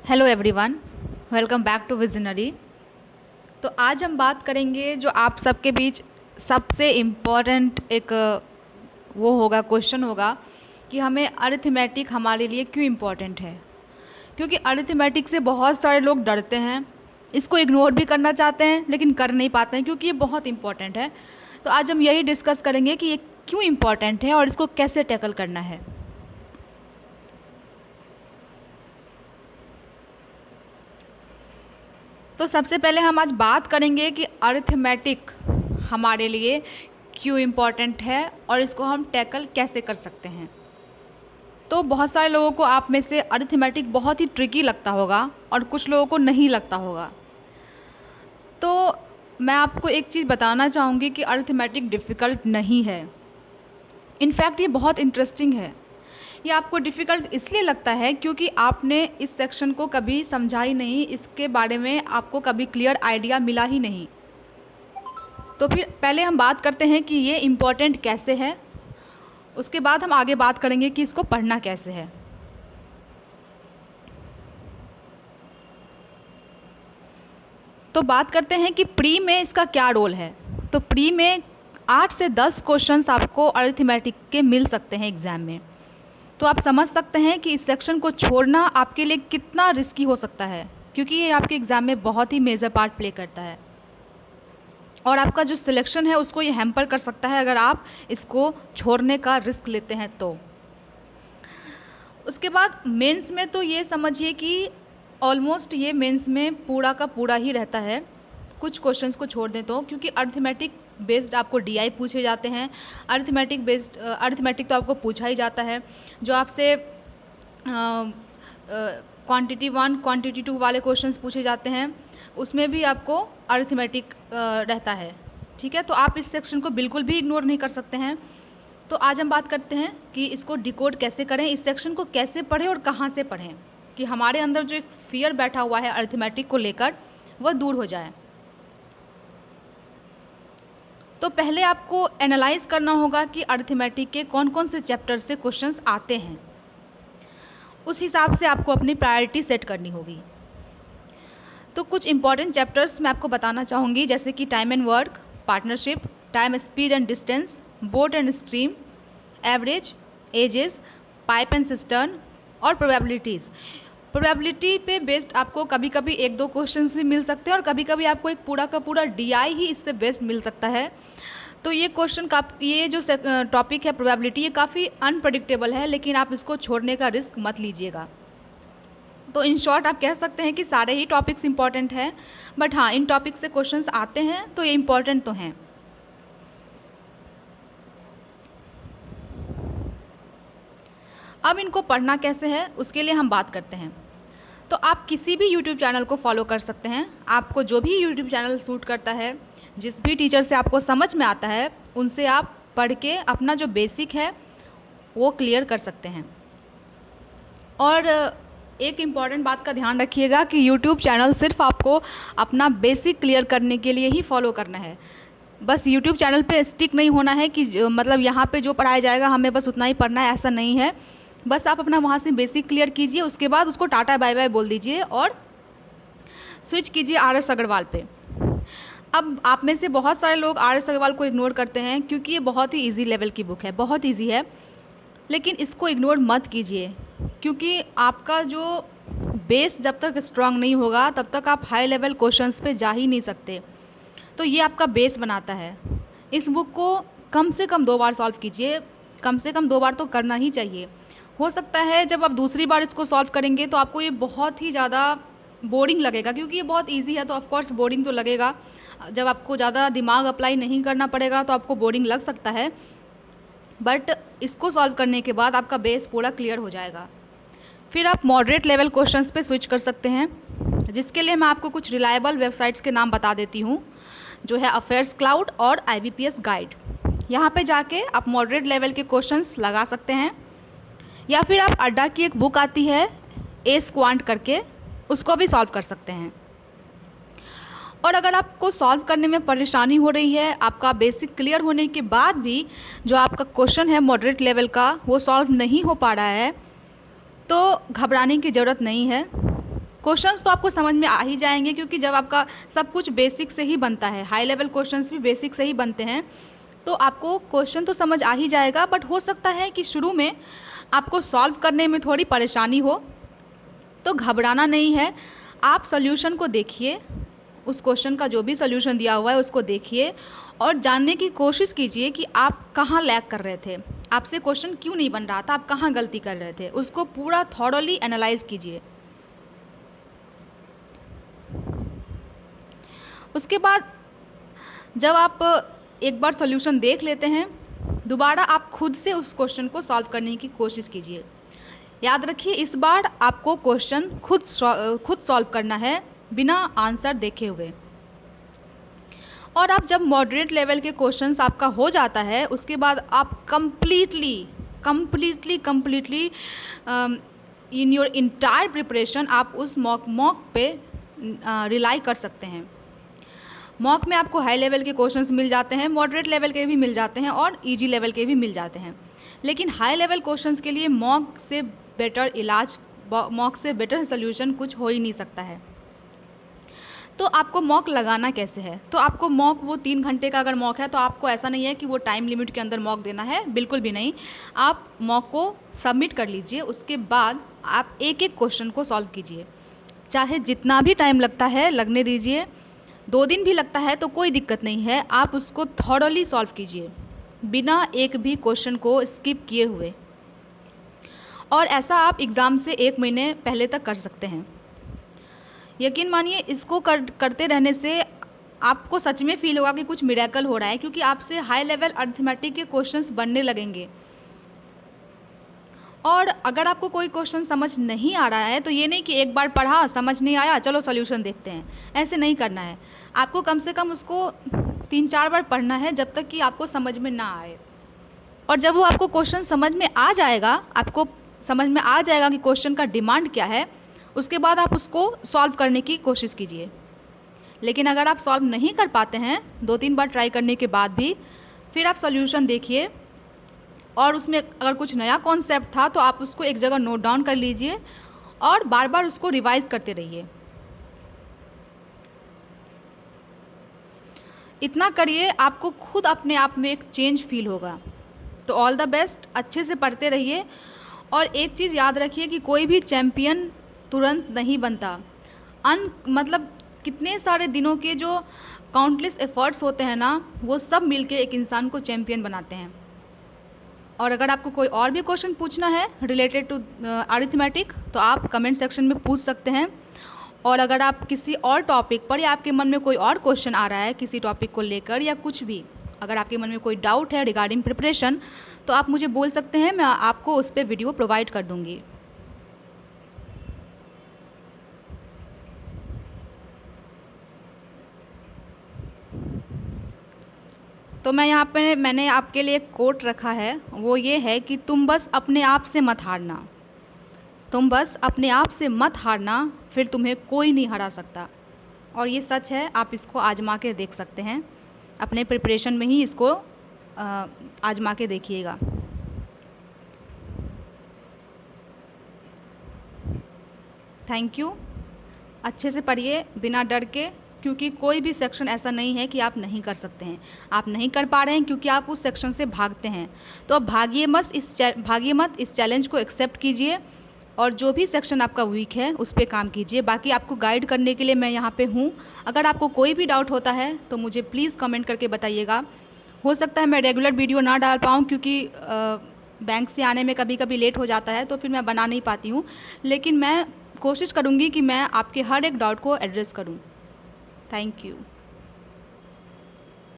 Hello everyone, welcome back to Visionary. तो आज हम बात करेंगे जो आप सबके बीच सबसे इम्पॉर्टेंट एक वो होगा क्वेश्चन होगा कि हमें अरिथमेटिक हमारे लिए क्यों इम्पॉर्टेंट है। क्योंकि अरिथमेटिक से बहुत सारे लोग डरते हैं, इसको इग्नोर भी करना चाहते हैं लेकिन कर नहीं पाते हैं क्योंकि ये बहुत इम्पॉर्टेंट है। तो आज हम यही डिस्कस करेंगे कि ये क्यों इम्पॉर्टेंट है और इसको कैसे टैकल करना है। तो सबसे पहले हम आज बात करेंगे कि अरिथमेटिक हमारे लिए क्यों इम्पॉर्टेंट है और इसको हम टैकल कैसे कर सकते हैं। तो बहुत सारे लोगों को आप में से अरिथमेटिक बहुत ही ट्रिकी लगता होगा और कुछ लोगों को नहीं लगता होगा। तो मैं आपको एक चीज़ बताना चाहूँगी कि अरिथमेटिक डिफ़िकल्ट नहीं है। इनफैक्ट ये बहुत इंटरेस्टिंग है। ये आपको डिफ़िकल्ट इसलिए लगता है क्योंकि आपने इस सेक्शन को कभी समझा ही नहीं, इसके बारे में आपको कभी क्लियर आइडिया मिला ही नहीं। तो फिर पहले हम बात करते हैं कि ये इम्पोर्टेंट कैसे है, उसके बाद हम आगे बात करेंगे कि इसको पढ़ना कैसे है। तो बात करते हैं कि प्री में इसका क्या रोल है। तो प्री में 8 से 10 क्वेश्चंस आपको अरिथमेटिक के मिल सकते हैं एग्ज़ाम में। तो आप समझ सकते हैं कि इस सेक्शन को छोड़ना आपके लिए कितना रिस्की हो सकता है, क्योंकि ये आपके एग्ज़ाम में बहुत ही मेजर पार्ट प्ले करता है और आपका जो सिलेक्शन है उसको ये हैम्पर कर सकता है अगर आप इसको छोड़ने का रिस्क लेते हैं तो। उसके बाद मेंस में तो ये समझिए कि ऑलमोस्ट ये मेंस में पूरा का पूरा ही रहता है, कुछ क्वेश्चंस को छोड़ दें तो, क्योंकि अरिथमेटिक बेस्ड आपको डीआई पूछे जाते हैं। अरिथमेटिक तो आपको पूछा ही जाता है। जो आपसे क्वांटिटी 1 क्वांटिटी 2 वाले क्वेश्चंस पूछे जाते हैं उसमें भी आपको अरिथमेटिक रहता है। ठीक है, तो आप इस सेक्शन को बिल्कुल भी इग्नोर नहीं कर सकते हैं। तो आज हम बात करते हैं कि इसको डिकोड कैसे करें, इस सेक्शन को कैसे पढ़ें और कहाँ से पढ़ें कि हमारे अंदर जो एक फियर बैठा हुआ है अरिथमेटिक को लेकर वह दूर हो जाए। तो पहले आपको एनालाइज करना होगा कि अरिथमेटिक के कौन कौन से चैप्टर से क्वेश्चंस आते हैं, उस हिसाब से आपको अपनी प्रायोरिटी सेट करनी होगी। तो कुछ इंपॉर्टेंट चैप्टर्स मैं आपको बताना चाहूँगी, जैसे कि time and work, partnership, time speed and distance, boat and stream, average, ages, pipe and cistern और प्रोबेबिलिटीज़। प्रोबेबिलिटी पे बेस्ड आपको कभी कभी 1-2 क्वेश्चंस भी मिल सकते हैं और कभी कभी आपको एक पूरा का पूरा डीआई ही इस पे बेस्ड मिल सकता है। तो ये क्वेश्चन ये जो टॉपिक है प्रोबेबिलिटी, ये काफ़ी अनप्रडिक्टेबल है, लेकिन आप इसको छोड़ने का रिस्क मत लीजिएगा। तो इन शॉर्ट आप कह सकते हैं कि सारे ही टॉपिक्स इंपॉर्टेंट हैं, बट हाँ, इन टॉपिक से क्वेश्चंस आते हैं तो ये इंपॉर्टेंट तो हैं। अब इनको पढ़ना कैसे है उसके लिए हम बात करते हैं। तो आप किसी भी YouTube चैनल को फॉलो कर सकते हैं। आपको जो भी YouTube चैनल सूट करता है, जिस भी टीचर से आपको समझ में आता है, उनसे आप पढ़ के अपना जो बेसिक है वो क्लियर कर सकते हैं। और एक इम्पॉर्टेंट बात का ध्यान रखिएगा कि YouTube चैनल सिर्फ आपको अपना बेसिक क्लियर करने के लिए ही फॉलो करना है। बस YouTube चैनल पे स्टिक नहीं होना है कि मतलब यहाँ पे जो पढ़ाया जाएगा हमें बस उतना ही पढ़ना है, ऐसा नहीं है। बस आप अपना वहाँ से बेसिक क्लियर कीजिए, उसके बाद उसको टाटा बाय बाय बोल दीजिए और स्विच कीजिए RS अग्रवाल पे। अब आप में से बहुत सारे लोग RS अग्रवाल को इग्नोर करते हैं क्योंकि ये बहुत ही इजी लेवल की बुक है, बहुत इजी है, लेकिन इसको इग्नोर मत कीजिए क्योंकि आपका जो बेस जब तक स्ट्रांग नहीं होगा तब तक आप हाई लेवल क्वेश्चंस पे जा ही नहीं सकते। तो ये आपका बेस बनाता है। इस बुक को कम से कम 2 बार सॉल्व कीजिए, कम से कम 2 बार तो करना ही चाहिए। हो सकता है जब आप दूसरी बार इसको सॉल्व करेंगे तो आपको ये बहुत ही ज़्यादा बोरिंग लगेगा, क्योंकि ये बहुत इजी है तो ऑफकोर्स बोरिंग तो लगेगा। जब आपको ज़्यादा दिमाग अप्लाई नहीं करना पड़ेगा तो आपको बोरिंग लग सकता है, बट इसको सॉल्व करने के बाद आपका बेस पूरा क्लियर हो जाएगा। फिर आप मॉडरेट लेवल क्वेश्चंस पे स्विच कर सकते हैं, जिसके लिए मैं आपको कुछ रिलायबल वेबसाइट्स के नाम बता देती हूँ, जो है अफेयर्स क्लाउड और IBPS गाइड। यहाँ पे जाके आप मॉडरेट लेवल के क्वेश्चंस लगा सकते हैं, या फिर आप अड्डा की एक बुक आती है एस क्वांट करके, उसको भी सॉल्व कर सकते हैं। और अगर आपको सॉल्व करने में परेशानी हो रही है, आपका बेसिक क्लियर होने के बाद भी जो आपका क्वेश्चन है मॉडरेट लेवल का वो सॉल्व नहीं हो पा रहा है, तो घबराने की ज़रूरत नहीं है। क्वेश्चंस तो आपको समझ में आ ही जाएंगे, क्योंकि जब आपका सब कुछ बेसिक से ही बनता है, हाई लेवल क्वेश्चंस भी बेसिक से ही बनते हैं, तो आपको क्वेश्चन तो समझ आ ही जाएगा। बट हो सकता है कि शुरू में आपको सॉल्व करने में थोड़ी परेशानी हो, तो घबराना नहीं है। आप सॉल्यूशन को देखिए, उस क्वेश्चन का जो भी सॉल्यूशन दिया हुआ है उसको देखिए और जानने की कोशिश कीजिए कि आप कहाँ लैग कर रहे थे, आपसे क्वेश्चन क्यों नहीं बन रहा था, आप कहाँ गलती कर रहे थे, उसको पूरा थॉरोली एनालाइज कीजिए। उसके बाद जब आप एक बार सॉल्यूशन देख लेते हैं, दोबारा आप खुद से उस क्वेश्चन को सॉल्व करने की कोशिश कीजिए। याद रखिए, इस बार आपको क्वेश्चन खुद सॉल्व करना है, बिना आंसर देखे हुए। और आप जब मॉडरेट लेवल के क्वेश्चंस आपका हो जाता है, उसके बाद आप completely in your entire preparation आप उस मॉक पे रिलाई कर सकते हैं। मॉक में आपको हाई लेवल के क्वेश्चंस मिल जाते हैं, मॉडरेट लेवल के भी मिल जाते हैं और इजी लेवल के भी मिल जाते हैं। लेकिन हाई लेवल क्वेश्चंस के लिए मॉक से बेटर इलाज, मॉक से बेटर सोल्यूशन कुछ हो ही नहीं सकता है। तो आपको मॉक लगाना कैसे है? तो आपको मॉक, वो 3 घंटे का अगर मॉक है तो आपको ऐसा नहीं है कि वो टाइम लिमिट के अंदर मॉक देना है, बिल्कुल भी नहीं। आप मॉक को सबमिट कर लीजिए, उसके बाद आप एक एक क्वेश्चन को सॉल्व कीजिए। चाहे जितना भी टाइम लगता है लगने दीजिए, 2 दिन भी लगता है तो कोई दिक्कत नहीं है, आप उसको थॉरोली सॉल्व कीजिए बिना एक भी क्वेश्चन को स्किप किए हुए। और ऐसा आप एग्ज़ाम से 1 महीने पहले तक कर सकते हैं। यकीन मानिए, इसको करते रहने से आपको सच में फील होगा कि कुछ मिरेकल हो रहा है, क्योंकि आपसे हाई लेवल अरिथमेटिक के क्वेश्चंस बनने लगेंगे। और अगर आपको कोई क्वेश्चन समझ नहीं आ रहा है तो ये नहीं कि एक बार पढ़ा समझ नहीं आया चलो सॉल्यूशन देखते हैं, ऐसे नहीं करना है। आपको कम से कम उसको 3-4 बार पढ़ना है जब तक कि आपको समझ में ना आए। और जब वो आपको क्वेश्चन समझ में आ जाएगा, आपको समझ में आ जाएगा कि क्वेश्चन का डिमांड क्या है, उसके बाद आप उसको सॉल्व करने की कोशिश कीजिए। लेकिन अगर आप सॉल्व नहीं कर पाते हैं 2-3 बार ट्राई करने के बाद भी, फिर आप सॉल्यूशन देखिए और उसमें अगर कुछ नया कॉन्सेप्ट था तो आप उसको एक जगह नोट डाउन कर लीजिए और बार बार उसको रिवाइज करते रहिए। इतना करिए, आपको खुद अपने आप में एक चेंज फील होगा। तो ऑल द बेस्ट, अच्छे से पढ़ते रहिए। और एक चीज़ याद रखिए कि कोई भी चैम्पियन तुरंत नहीं बनता। मतलब कितने सारे दिनों के जो काउंटलेस एफर्ट्स होते हैं ना, वो सब मिलके एक इंसान को चैम्पियन बनाते हैं। और अगर आपको कोई और भी क्वेश्चन पूछना है रिलेटेड टू अरिथमेटिक तो आप कमेंट सेक्शन में पूछ सकते हैं। और अगर आप किसी और टॉपिक पर या आपके मन में कोई और क्वेश्चन आ रहा है किसी टॉपिक को लेकर या कुछ भी, अगर आपके मन में कोई डाउट है रिगार्डिंग प्रिपरेशन, तो आप मुझे बोल सकते हैं, मैं आपको उस पर वीडियो प्रोवाइड कर दूँगी। तो मैंने आपके लिए एक कोट रखा है, वो ये है कि तुम बस अपने आप से मत हारना, तुम बस अपने आप से मत हारना, फिर तुम्हें कोई नहीं हरा सकता। और ये सच है, आप इसको आजमा के देख सकते हैं, अपने प्रिपरेशन में ही इसको आजमा के देखिएगा। Thank you. अच्छे से पढ़िए बिना डर के, क्योंकि कोई भी सेक्शन ऐसा नहीं है कि आप नहीं कर सकते हैं। आप नहीं कर पा रहे हैं क्योंकि आप उस सेक्शन से भागते हैं, तो अब भागिए मत, इस चैलेंज को एक्सेप्ट कीजिए और जो भी सेक्शन आपका वीक है उस पर काम कीजिए। बाकी आपको गाइड करने के लिए मैं यहाँ पे हूँ। अगर आपको कोई भी डाउट होता है तो मुझे प्लीज़ कमेंट करके बताइएगा। हो सकता है मैं रेगुलर वीडियो ना डाल पाऊँ, क्योंकि बैंक से आने में कभी कभी लेट हो जाता है तो फिर मैं बना नहीं पाती हूँ, लेकिन मैं कोशिश करूँगी कि मैं आपके हर एक डाउट को एड्रेस करूँ। Thank you.